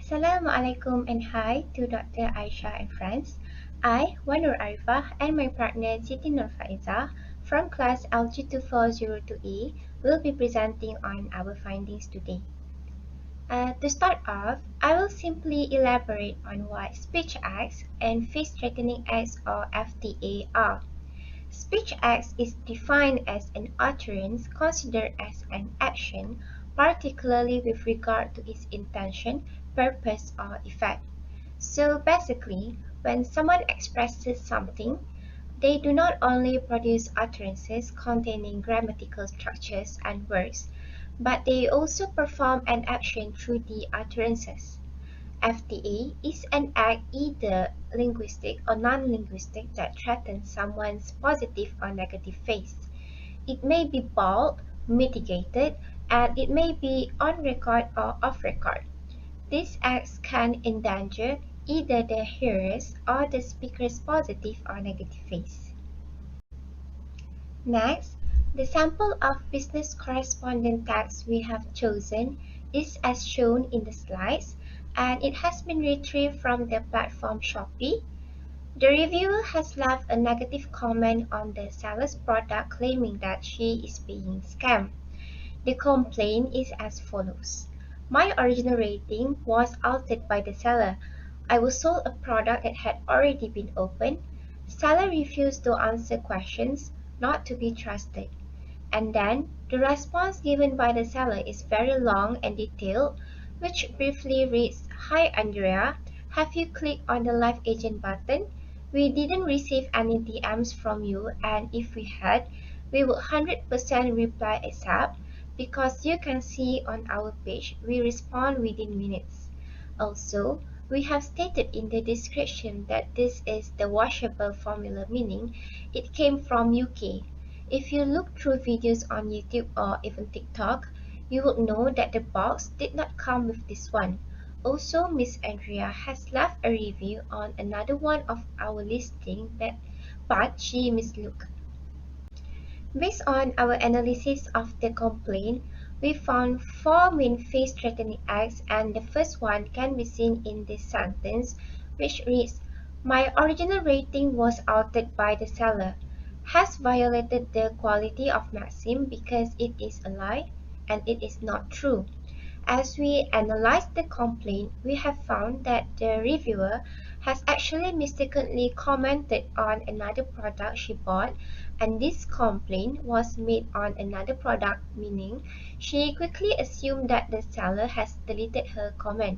Assalamualaikum and hi to Dr. Aisha and friends. I, Wan Nur Arifah, and my partner Siti Faezah from class LG2402E will be presenting on our findings today. To start off, I will simply elaborate on what speech acts and face threatening acts or FTA are. Speech acts is defined as an utterance considered as an action, particularly with regard to its intention, purpose, or effect. So basically, when someone expresses something, they do not only produce utterances containing grammatical structures and words, but they also perform an action through the utterances. FTA is an act either linguistic or non-linguistic that threatens someone's positive or negative face. It may be bold, mitigated, and it may be on record or off record. These acts can endanger either the hearer's or the speaker's positive or negative face. Next, the sample of business correspondent text we have chosen is as shown in the slides, and it has been retrieved from the platform Shopee. The reviewer has left a negative comment on the seller's product claiming that she is being scammed. The complaint is as follows. My original rating was altered by the seller. I was sold a product that had already been opened. Seller refused to answer questions, not to be trusted. And then, the response given by the seller is very long and detailed, which briefly reads, Hi Andrea, have you clicked on the live agent button? We didn't receive any DMs from you, and if we had, we would 100% reply ASAP because you can see on our page we respond within minutes. Also, we have stated in the description that this is the washable formula, meaning it came from UK. If you look through videos on YouTube or even TikTok, you will know that the box did not come with this one. Also, Miss Andrea has left a review on another one of our listing but she mislooked. Based on our analysis of the complaint, we found four main face-threatening acts, and the first one can be seen in this sentence, which reads, My original rating was altered by the seller. Has violated the quality of maxim because it is a lie, and it is not true. As we analyzed the complaint, we have found that the reviewer has actually mistakenly commented on another product she bought, and this complaint was made on another product, meaning she quickly assumed that the seller has deleted her comment.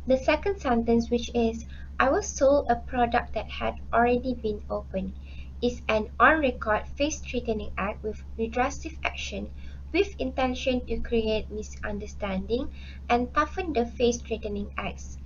The second sentence, which is, I was sold a product that had already been opened, is an on-record face-threatening act with redressive action with intention to create misunderstanding and toughen the face-threatening acts.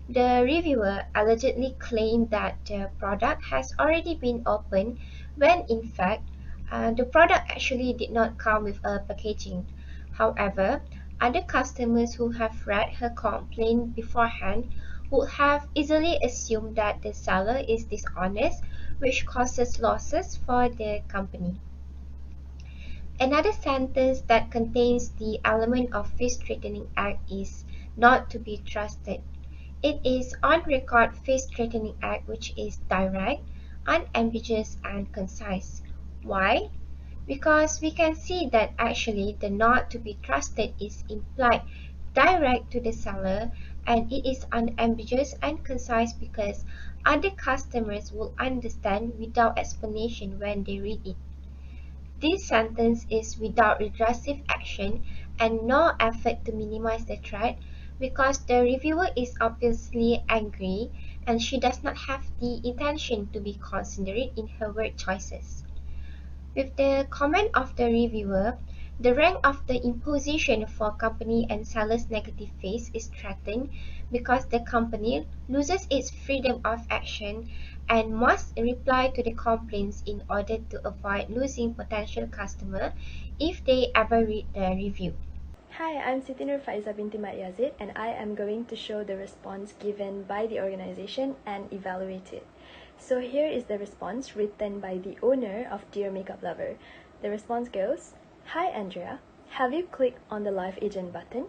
The reviewer allegedly claimed that the product has already been opened when in fact the product actually did not come with a packaging. However, other customers who have read her complaint beforehand would have easily assumed that the seller is dishonest, which causes losses for the company. Another sentence that contains the element of face-threatening act is not to be trusted. It is on-record face-threatening act which is direct, unambiguous, and concise. Why? Because we can see that actually the not to be trusted is implied direct to the seller, and it is unambiguous and concise because other customers will understand without explanation when they read it. This sentence is without redressive action and no effort to minimize the threat because the reviewer is obviously angry and she does not have the intention to be considerate in her word choices. With the comment of the reviewer, the rank of the imposition for company and seller's negative face is threatened because the company loses its freedom of action and must reply to the complaints in order to avoid losing potential customer if they ever read the review. Hi, I'm Siti Faezah binti Mat Yazid, and I am going to show the response given by the organization and evaluate it. So here is the response written by the owner of Dear Makeup Lover. The response goes, Hi Andrea, have you clicked on the live agent button?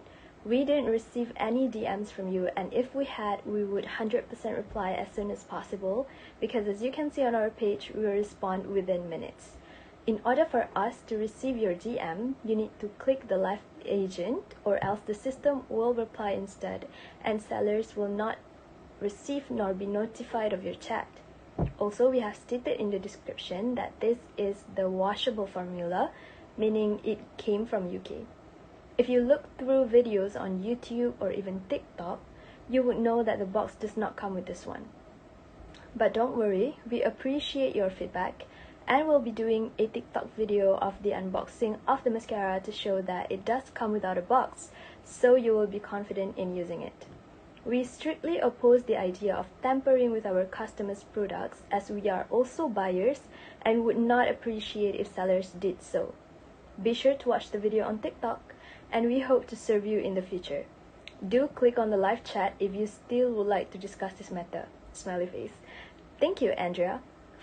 We didn't receive any DMs from you, and if we had, we would 100% reply as soon as possible, because as you can see on our page, we will respond within minutes. In order for us to receive your DM, you need to click the live agent, or else the system will reply instead, and sellers will not receive nor be notified of your chat. Also, we have stated in the description that this is the washable formula, meaning it came from UK. If you look through videos on YouTube or even TikTok, you would know that the box does not come with this one. But don't worry, we appreciate your feedback, and we'll be doing a TikTok video of the unboxing of the mascara to show that it does come without a box, so you will be confident in using it. We strictly oppose the idea of tampering with our customers' products, as we are also buyers and would not appreciate if sellers did so. Be sure to watch the video on TikTok, and we hope to serve you in the future. Do click on the live chat if you still would like to discuss this matter. Smiley face. Thank you, Andrea.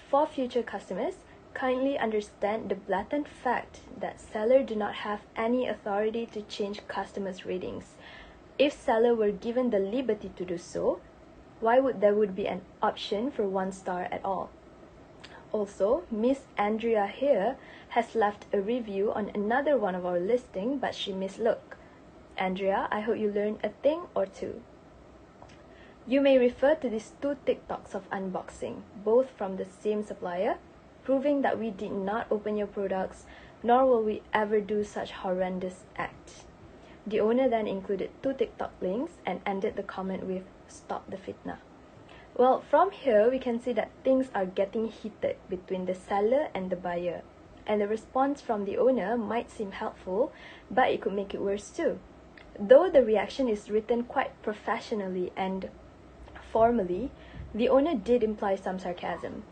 For future customers, kindly understand the blatant fact that seller do not have any authority to change customers' ratings. If seller were given the liberty to do so, why would there would be an option for 1 star at all? Also, Miss Andrea here has left a review on another one of our listing, but she mislooked. Andrea, I hope you learned a thing or two. You may refer to these 2 TikToks of unboxing, both from the same supplier, proving that we did not open your products, nor will we ever do such horrendous act. The owner then included 2 TikTok links and ended the comment with "Stop the fitna." Well, from here we can see that things are getting heated between the seller and the buyer, and the response from the owner might seem helpful, but it could make it worse too. Though the reaction is written quite professionally and formally, the owner did imply some sarcasm.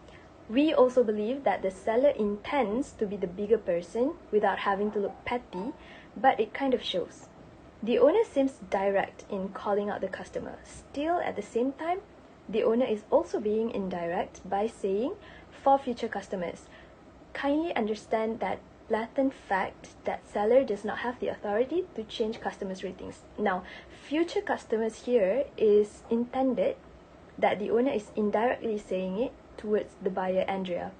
We also believe that the seller intends to be the bigger person without having to look petty, but it kind of shows. The owner seems direct in calling out the customer. Still, at the same time, the owner is also being indirect by saying, for future customers, kindly understand that blatant fact that seller does not have the authority to change customers' ratings. Now, future customers here is intended that the owner is indirectly saying it towards the buyer, Andrea.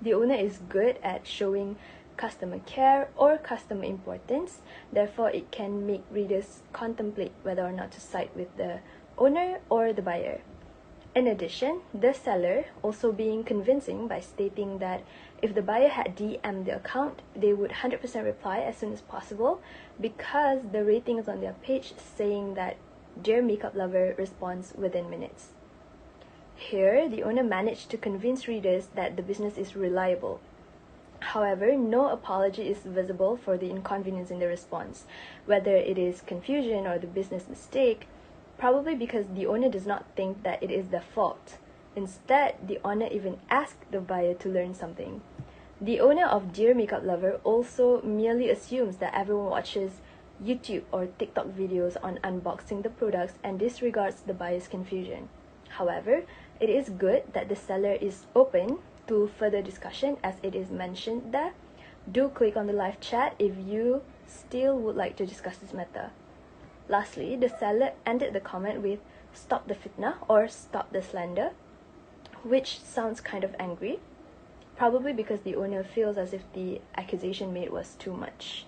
The owner is good at showing customer care or customer importance, therefore it can make readers contemplate whether or not to side with the owner or the buyer. In addition, the seller also being convincing by stating that if the buyer had DM'd the account, they would 100% reply as soon as possible, because the ratings on their page saying that Dear Makeup Lover responds within minutes. Here, the owner managed to convince readers that the business is reliable. However, no apology is visible for the inconvenience in the response, whether it is confusion or the business mistake, probably because the owner does not think that it is their fault. Instead, the owner even asked the buyer to learn something. The owner of Dear Makeup Lover also merely assumes that everyone watches YouTube or TikTok videos on unboxing the products and disregards the buyer's confusion. However, it is good that the seller is open to further discussion, as it is mentioned there. Do click on the live chat if you still would like to discuss this matter. Lastly, the seller ended the comment with "Stop the fitna" or "Stop the slander," which sounds kind of angry, probably because the owner feels as if the accusation made was too much.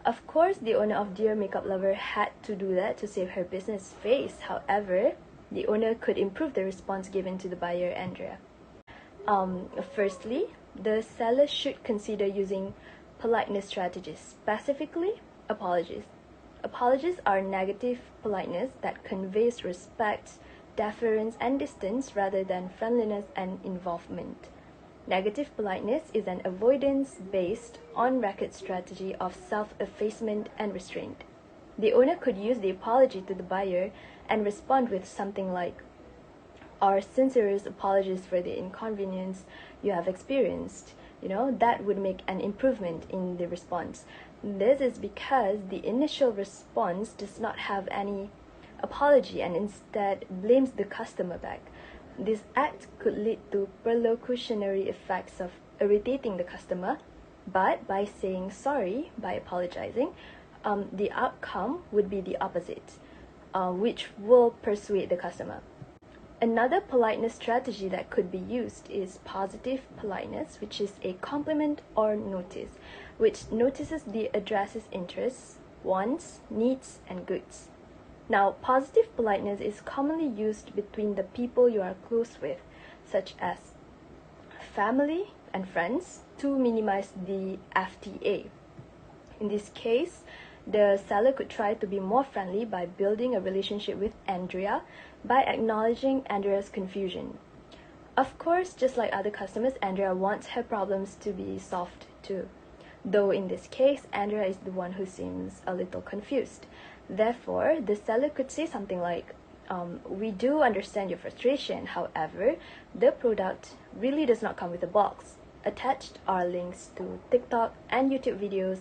Of course, the owner of Dear Makeup Lover had to do that to save her business face. However, the owner could improve the response given to the buyer, Andrea. Firstly, the seller should consider using politeness strategies, specifically apologies. Apologies are negative politeness that conveys respect, deference, and distance rather than friendliness and involvement. Negative politeness is an avoidance-based, on-record strategy of self-effacement and restraint. The owner could use the apology to the buyer and respond with something like, "Our sincerest apologies for the inconvenience you have experienced." That would make an improvement in the response. This is because the initial response does not have any apology and instead blames the customer back. This act could lead to perlocutionary effects of irritating the customer, but by saying sorry, by apologizing, the outcome would be the opposite, which will persuade the customer. Another politeness strategy that could be used is positive politeness, which is a compliment or notice, which notices the address's interests, wants, needs, and goods. Now, positive politeness is commonly used between the people you are close with, such as family and friends, to minimize the FTA. In this case, the seller could try to be more friendly by building a relationship with Andrea by acknowledging Andrea's confusion. Of course, just like other customers, Andrea wants her problems to be solved too. Though in this case, Andrea is the one who seems a little confused. Therefore, the seller could say something like, we do understand your frustration. However, the product really does not come with a box. Attached are links to TikTok and YouTube videos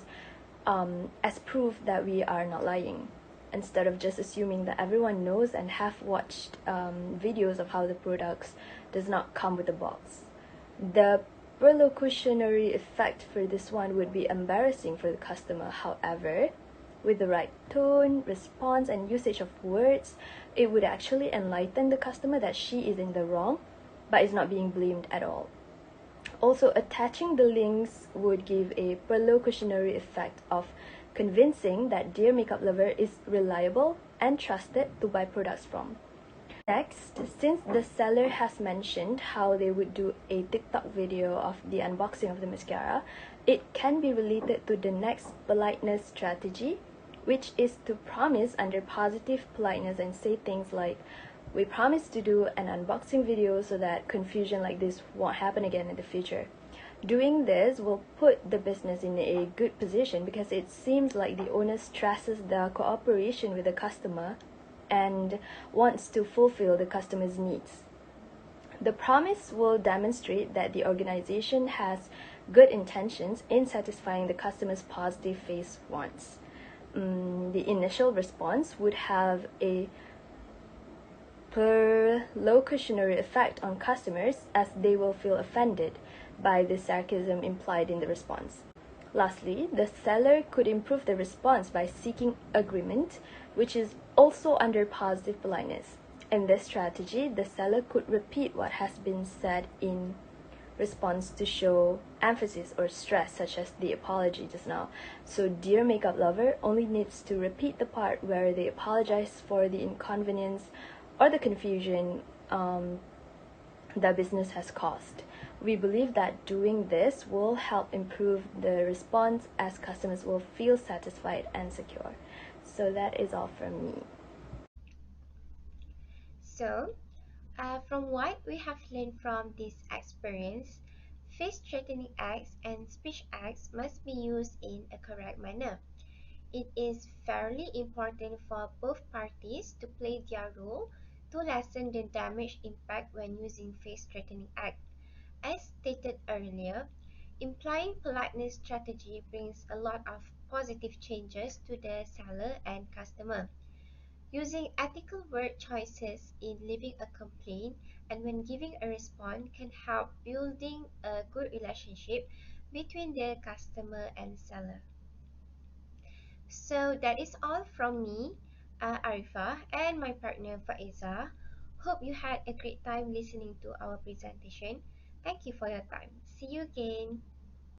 as proof that we are not lying, instead of just assuming that everyone knows and have watched videos of how the products does not come with a box. The perlocutionary effect for this one would be embarrassing for the customer. However, with the right tone, response, and usage of words, it would actually enlighten the customer that she is in the wrong, but is not being blamed at all. Also, attaching the links would give a perlocutionary effect of convincing that Dear Makeup Lover is reliable and trusted to buy products from. Next, since the seller has mentioned how they would do a TikTok video of the unboxing of the mascara, it can be related to the next politeness strategy, which is to promise under positive politeness and say things like, we promise to do an unboxing video so that confusion like this won't happen again in the future. Doing this will put the business in a good position because it seems like the owner stresses the cooperation with the customer and wants to fulfill the customer's needs. The promise will demonstrate that the organization has good intentions in satisfying the customer's positive face wants. The initial response would have a perlocutionary effect on customers as they will feel offended by the sarcasm implied in the response. Lastly, the seller could improve the response by seeking agreement, which is also under positive politeness. In this strategy, the seller could repeat what has been said in response to show emphasis or stress, such as the apology just now. So Dear Makeup Lover only needs to repeat the part where they apologize for the inconvenience or the confusion that business has caused. We believe that doing this will help improve the response as customers will feel satisfied and secure. So that is all from me. So, from what we have learned from this experience, face-threatening acts and speech acts must be used in a correct manner. It is fairly important for both parties to play their role to lessen the damage impact when using face-threatening acts. As stated earlier, implying politeness strategy brings a lot of positive changes to the seller and customer. Using ethical word choices in leaving a complaint and when giving a response can help building a good relationship between the customer and seller. So that is all from me, Arifah, and my partner Faezah. Hope you had a great time listening to our presentation. Thank you for your time. See you again.